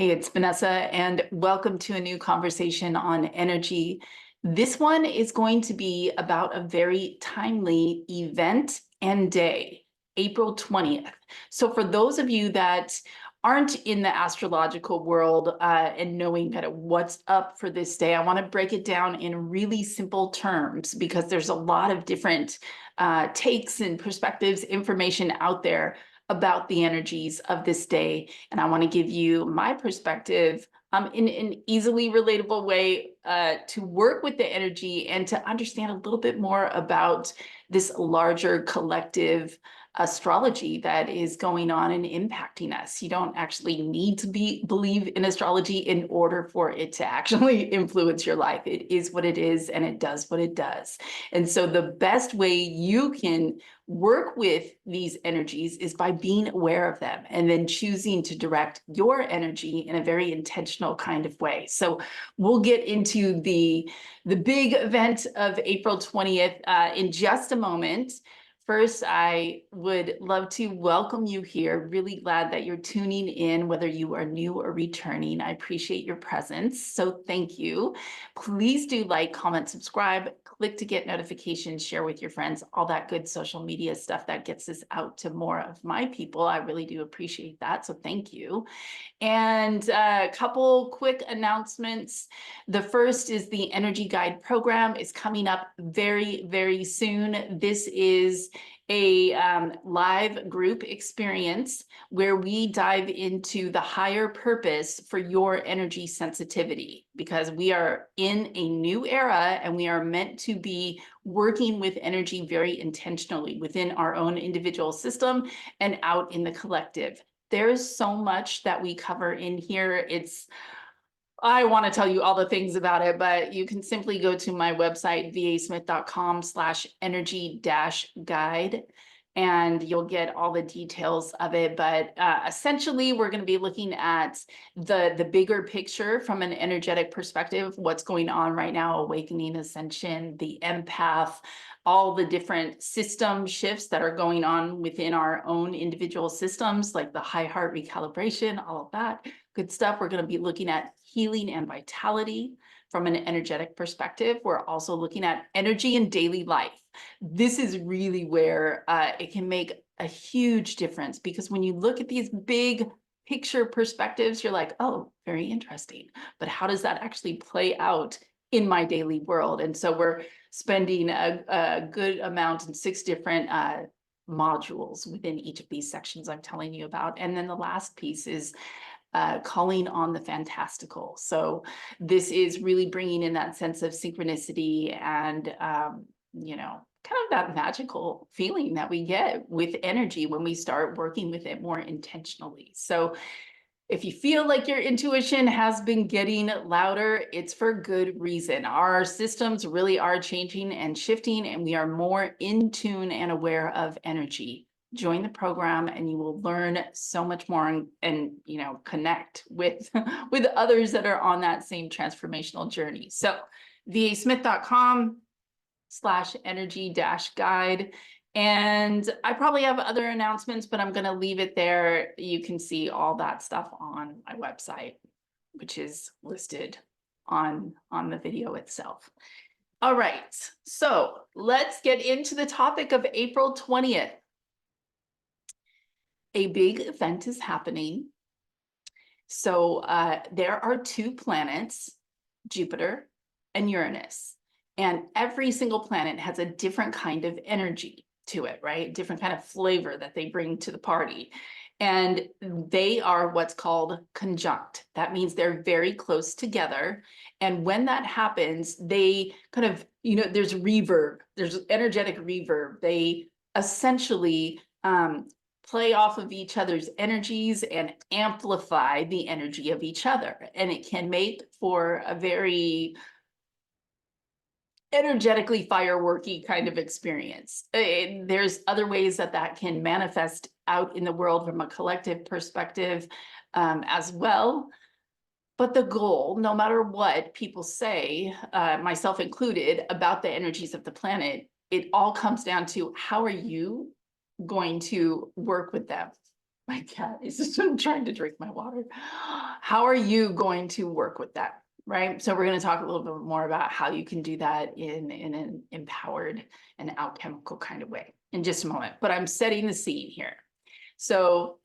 Hey, it's Vanessa, and welcome to a new conversation on energy. This one is going to be about a very timely event and day, April 20th. So for those of you that aren't in the astrological world and knowing kind of what's up for this day, I want to break it down in really simple terms because there's a lot of different takes and perspectives, information out there about the energies of this day. And I want to give you my perspective in an easily relatable way to work with the energy and to understand a little bit more about this larger collective astrology that is going on and impacting us. You don't actually need to believe in astrology in order for it to actually influence your life. It is what it is, and it does what it does. And so the best way you can work with these energies is by being aware of them and then choosing to direct your energy in a very intentional kind of way. So we'll get into the big event of April 20th in just a moment. First, I would love to welcome you here. Really glad that you're tuning in, whether you are new or returning. I appreciate your presence, so thank you. Please do like, comment, subscribe, click to get notifications, share with your friends, all that good social media stuff that gets us out to more of my people. I really do appreciate that, so thank you. And a couple quick announcements. The first is the Energy Guide program is coming up very, very soon. This is a live group experience where we dive into the higher purpose for your energy sensitivity, because we are in a new era and we are meant to be working with energy very intentionally within our own individual system and out in the collective. There's so much that we cover in here. I want to tell you all the things about it, but you can simply go to my website, vasmith.com/energy-guide, and you'll get all the details of it. But essentially, we're going to be looking at the bigger picture from an energetic perspective, what's going on right now, awakening, ascension, the empath, all the different system shifts that are going on within our own individual systems, like the high heart recalibration, all of that good stuff. We're going to be looking at healing and vitality from an energetic perspective. We're also looking at energy in daily life. This is really where it can make a huge difference, because when you look at these big picture perspectives, you're like, oh, very interesting. But how does that actually play out in my daily world? And so we're spending a good amount in 6 different modules within each of these sections I'm telling you about. And then the last piece is calling on the fantastical. So this is really bringing in that sense of synchronicity and, kind of that magical feeling that we get with energy when we start working with it more intentionally. So if you feel like your intuition has been getting louder, it's for good reason. Our systems really are changing and shifting, and we are more in tune and aware of energy. Join the program and you will learn so much more and connect with with others that are on that same transformational journey. So vasmith.com/energy-guide. And I probably have other announcements, but I'm going to leave it there. You can see all that stuff on my website, which is listed on the video itself. All right, so let's get into the topic of April 20th. A big event is happening. So there are 2 planets, Jupiter and Uranus, and every single planet has a different kind of energy to it, right? Different kind of flavor that they bring to the party. And they are what's called conjunct. That means they're very close together. And when that happens, they kind of, there's reverb, there's energetic reverb. They essentially play off of each other's energies and amplify the energy of each other. And it can make for a very energetically fireworky kind of experience. There's other ways that can manifest out in the world from a collective perspective as well. But the goal, no matter what people say, myself included, about the energies of the planet, it all comes down to how are you going to work with them, My cat is just trying to drink my water. How are you going to work with that? Right. So we're going to talk a little bit more about how you can do that in an empowered and alchemical kind of way in just a moment. But I'm setting the scene here. So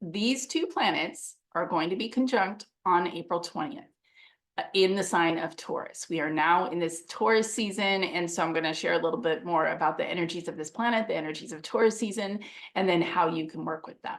these two planets are going to be conjunct on April 20th. In the sign of Taurus. We are now in this Taurus season. And so I'm going to share a little bit more about the energies of this planet, the energies of Taurus season, and then how you can work with them.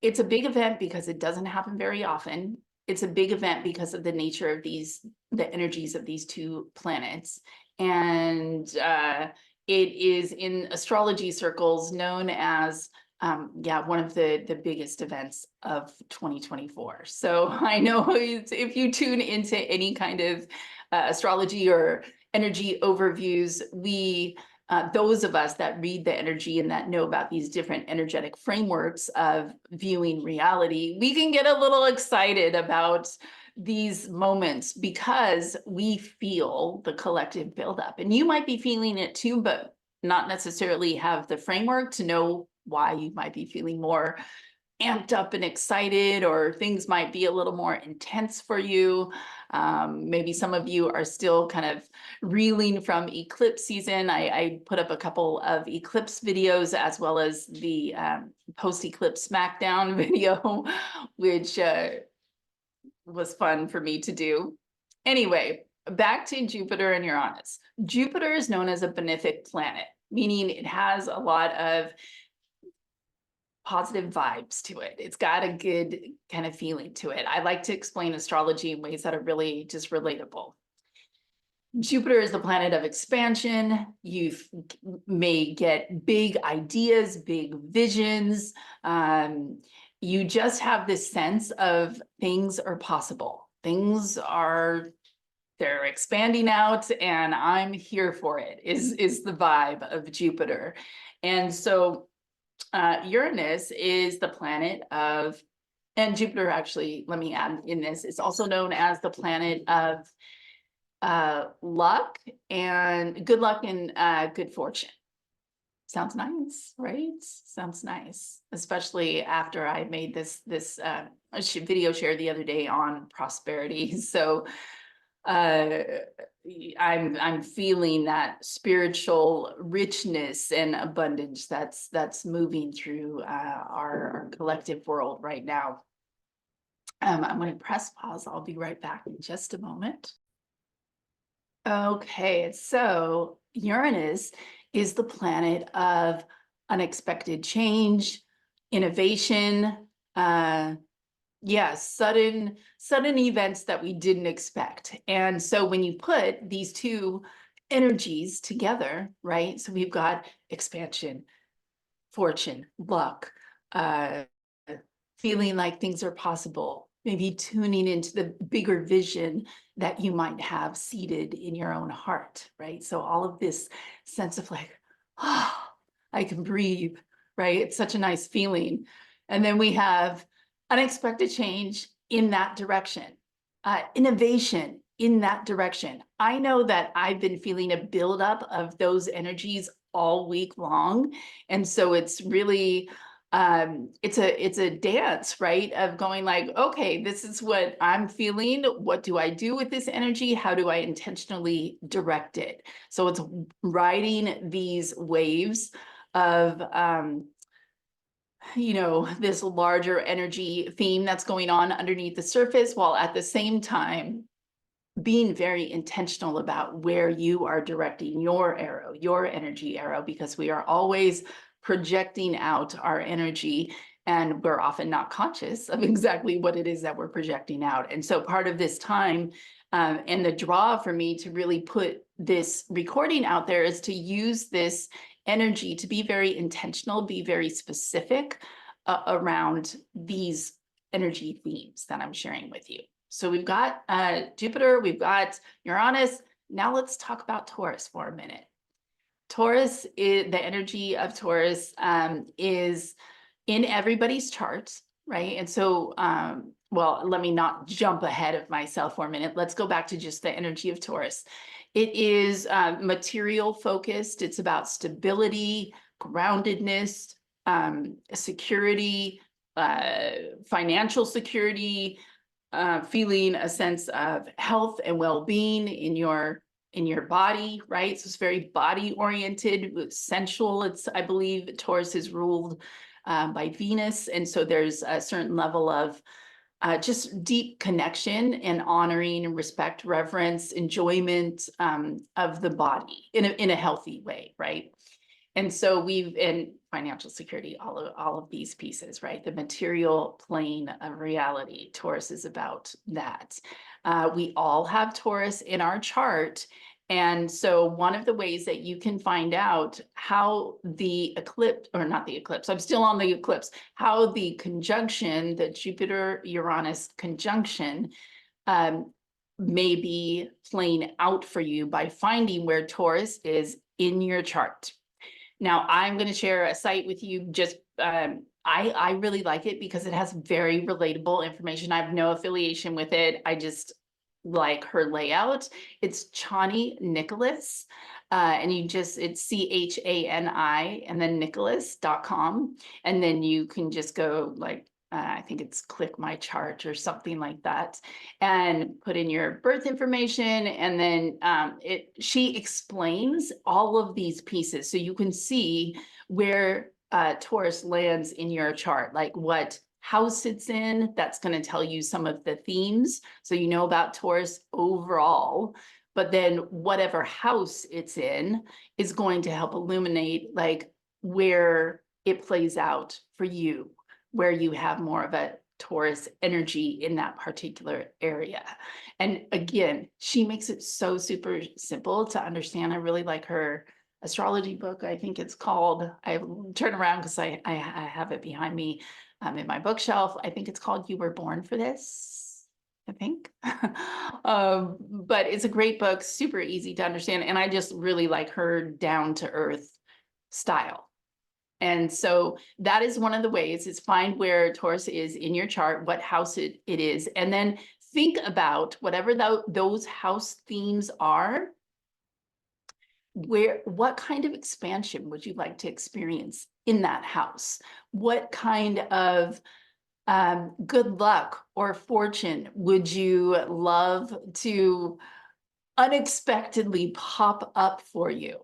It's a big event because it doesn't happen very often. It's a big event because of the nature of the energies of these two planets. And it is in astrology circles known as one of the biggest events of 2024. So I know if you tune into any kind of astrology or energy overviews, those of us that read the energy and that know about these different energetic frameworks of viewing reality, we can get a little excited about these moments because we feel the collective buildup. And you might be feeling it too, but not necessarily have the framework to know why you might be feeling more amped up and excited, or things might be a little more intense for you. Maybe some of you are still kind of reeling from eclipse season. I put up a couple of eclipse videos as well as the post-eclipse SmackDown video, which was fun for me to do. Anyway, back to Jupiter and Uranus. Jupiter is known as a benefic planet, meaning it has a lot of positive vibes to it. It's got a good kind of feeling to it. I like to explain astrology in ways that are really just relatable. Jupiter is the planet of expansion. You may get big ideas, big visions. You just have this sense of things are possible. They're expanding out, and I'm here for it, is the vibe of Jupiter. And so Uranus is the planet of, and Jupiter actually, let me add in this, it's also known as the planet of luck and good luck and good fortune. Sounds nice, right? Sounds nice, especially after I made this video share the other day on prosperity. So I'm feeling that spiritual richness and abundance that's moving through our collective world right now. I'm going to press pause. I'll be right back in just a moment. Okay, so Uranus is the planet of unexpected change, innovation, sudden events that we didn't expect. And so when you put these two energies together, right? So we've got expansion, fortune, luck, feeling like things are possible, maybe tuning into the bigger vision that you might have seated in your own heart, right? So all of this sense of like, I can breathe, right? It's such a nice feeling. And then we have unexpected change in that direction, innovation in that direction. I know that I've been feeling a buildup of those energies all week long. And so it's really, it's a dance, right? Of going like, okay, this is what I'm feeling. What do I do with this energy? How do I intentionally direct it? So it's riding these waves of, this larger energy theme that's going on underneath the surface, while at the same time being very intentional about where you are directing your arrow, your energy arrow, because we are always projecting out our energy and we're often not conscious of exactly what it is that we're projecting out. And so part of this time and the draw for me to really put this recording out there is to use this energy to be very intentional, be very specific around these energy themes that I'm sharing with you. So we've got Jupiter, we've got Uranus. Now let's talk about Taurus for a minute. Taurus, the energy of Taurus is in everybody's chart, right? And so, well, let me not jump ahead of myself for a minute. Let's go back to just the energy of Taurus. It is material focused. It's about stability, groundedness, security, financial security, feeling a sense of health and well-being in your body, right? So it's very body oriented, sensual. It's, I believe Taurus is ruled by Venus. And so there's a certain level of just deep connection and honoring and respect, reverence, enjoyment of the body in a healthy way, right? And so in financial security, all of these pieces, right? The material plane of reality, Taurus is about that. We all have Taurus in our chart. And so one of the ways that you can find out how the eclipse, or not the eclipse, I'm still on the eclipse, how the conjunction, the Jupiter-Uranus conjunction, may be playing out for you by finding where Taurus is in your chart. Now, I'm going to share a site with you. Just I really like it because it has very relatable information. I have no affiliation with it. I just like her layout. It's Chani Nicholas, and it's CHANI and then Nicholas.com. And then you can just go like, I think it's click my chart or something like that, and put in your birth information. And then she explains all of these pieces. So you can see where Taurus lands in your chart, like what house it's in. That's going to tell you some of the themes. So you know about Taurus overall, but then whatever house it's in is going to help illuminate like where it plays out for you, where you have more of a Taurus energy in that particular area. And again, she makes it so super simple to understand. I really like her astrology book. I think it's called, I turn around because I have it behind me in my bookshelf. I think it's called You Were Born for This, I think. But it's a great book, super easy to understand. And I just really like her down to earth style. And so that is one of the ways, is find where Taurus is in your chart, what house it is, and then think about whatever those house themes are, what kind of expansion would you like to experience in that house? What kind of good luck or fortune would you love to unexpectedly pop up for you?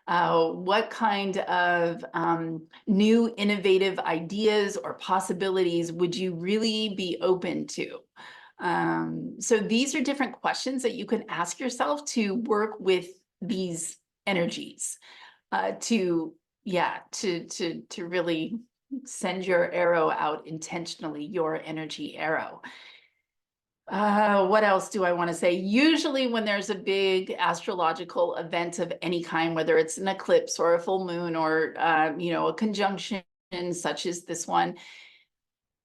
What kind of new innovative ideas or possibilities would you really be open to? So these are different questions that you can ask yourself to work with these energies, to really send your arrow out intentionally, your energy arrow. What else do I want to say? Usually when there's a big astrological event of any kind, whether it's an eclipse or a full moon or, a conjunction such as this one,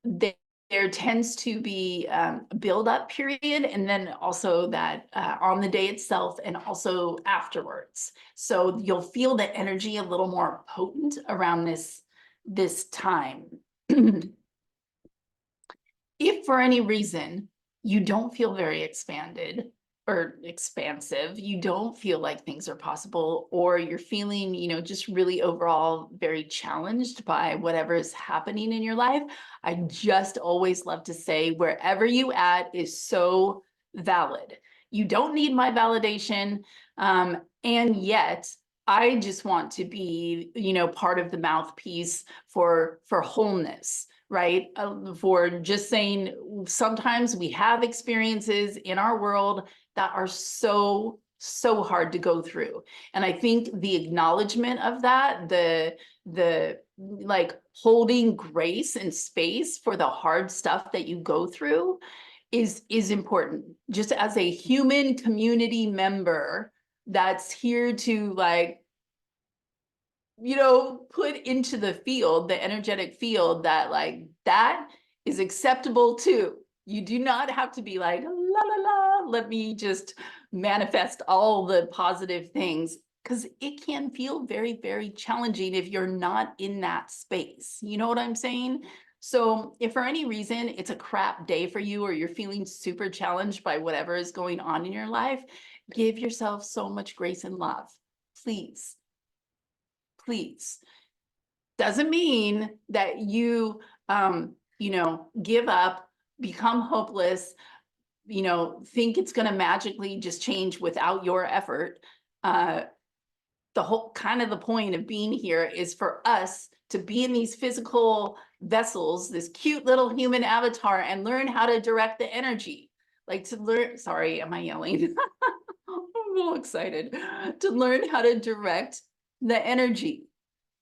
there tends to be a build-up period, and then also that on the day itself and also afterwards. So you'll feel the energy a little more potent around this time. If for any reason you don't feel very expanded or expansive, you don't feel like things are possible, or you're feeling, just really overall very challenged by whatever is happening in your life, I just always love to say, wherever you at is so valid. You don't need my validation. And yet I just want to be, part of the mouthpiece for wholeness. Right? For just saying, sometimes we have experiences in our world that are so hard to go through. And I think the acknowledgement of that, the like holding grace and space for the hard stuff that you go through is important. Just as a human community member that's here to put into the field, the energetic field, that is acceptable too. You do not have to be like, la, la, la, let me just manifest all the positive things, because it can feel very, very challenging if you're not in that space. You know what I'm saying? So if for any reason it's a crap day for you, or you're feeling super challenged by whatever is going on in your life, give yourself so much grace and love, please. Please. Doesn't mean that you, give up, become hopeless, think it's going to magically just change without your effort. The whole kind of the point of being here is for us to be in these physical vessels, this cute little human avatar, and learn how to direct the energy. Like to learn, sorry, am I yelling? I'm a little excited. To learn how to direct the energy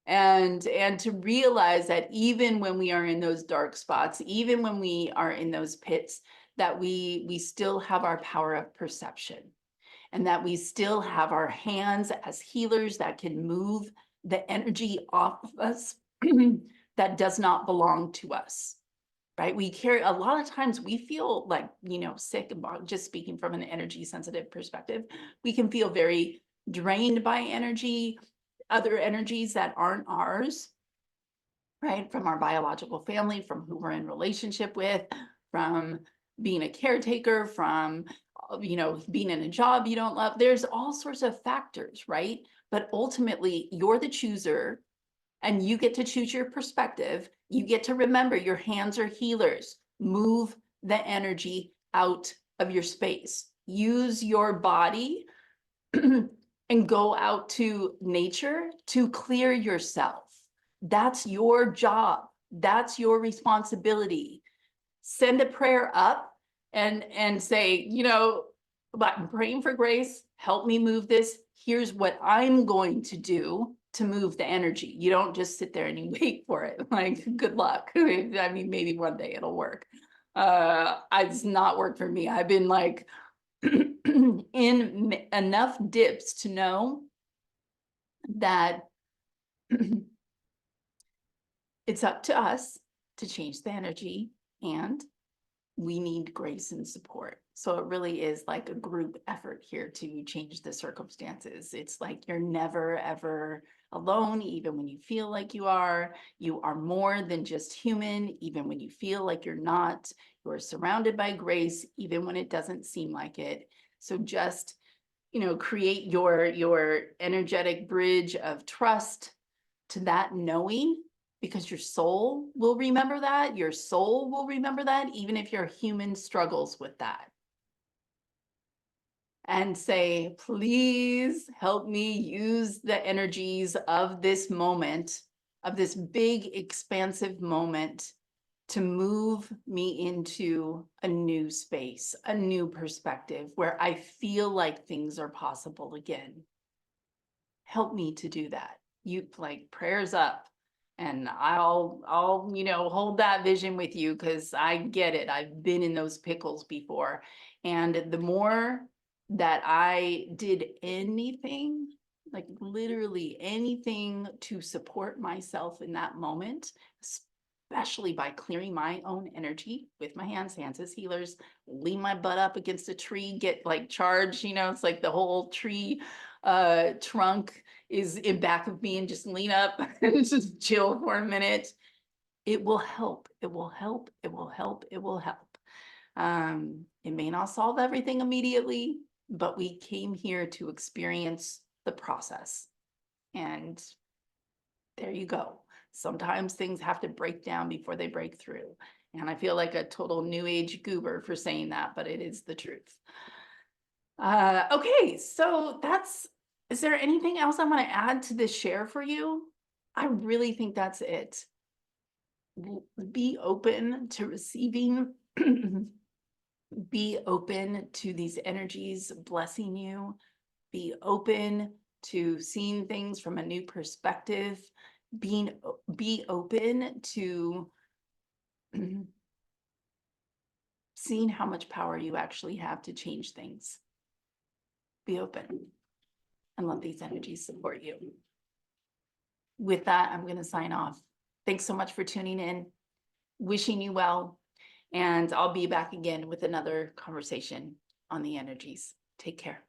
and to realize that even when we are in those dark spots, even when we are in those pits, that we still have our power of perception, and that we still have our hands as healers that can move the energy off of us that does not belong to us, right? We carry, a lot of times we feel like, sick, just speaking from an energy sensitive perspective, we can feel very drained by energy, other energies that aren't ours, right? From our biological family, from who we're in relationship with, from being a caretaker, from, being in a job you don't love. There's all sorts of factors, right? But ultimately, you're the chooser, and you get to choose your perspective. You get to remember your hands are healers. Move the energy out of your space. Use your body and go out to nature to clear yourself. That's your job. That's your responsibility. Send a prayer up and say, I'm praying for grace. Help me move this. Here's what I'm going to do to move the energy. You don't just sit there and you wait for it. Like, good luck. I mean, maybe one day it'll work. It's not worked for me. I've been like in enough dips to know that it's up to us to change the energy, and we need grace and support. So it really is like a group effort here to change the circumstances. It's like you're never, ever alone, even when you feel like you are. You are more than just human, even when you feel like you're not. You're surrounded by grace, even when it doesn't seem like it. So just, create your energetic bridge of trust to that knowing, because your soul will remember that. Your soul will remember that, even if your human struggles with that. And say, please help me use the energies of this moment, of this big, expansive moment, to move me into a new space, a new perspective where I feel like things are possible again. Help me to do that. You like prayers up, and I'll hold that vision with you, because I get it. I've been in those pickles before. And the more that I did anything, like literally anything, to support myself in that moment, especially by clearing my own energy with my hands as healers, lean my butt up against a tree, get like charged, it's like the whole tree trunk is in back of me, and just lean up and just chill for a minute. It will help. It will help. It will help. It will help. It may not solve everything immediately, but we came here to experience the process. And there you go. Sometimes things have to break down before they break through. And I feel like a total new age goober for saying that, but it is the truth. Okay, so is there anything else I want to add to this share for you? I really think that's it. Be open to receiving. Be open to these energies blessing you. Be open to seeing things from a new perspective. Be open to seeing how much power you actually have to change things. Be open and let these energies support you. With that, I'm going to sign off. Thanks so much for tuning in. Wishing you well. And I'll be back again with another conversation on the energies. Take care.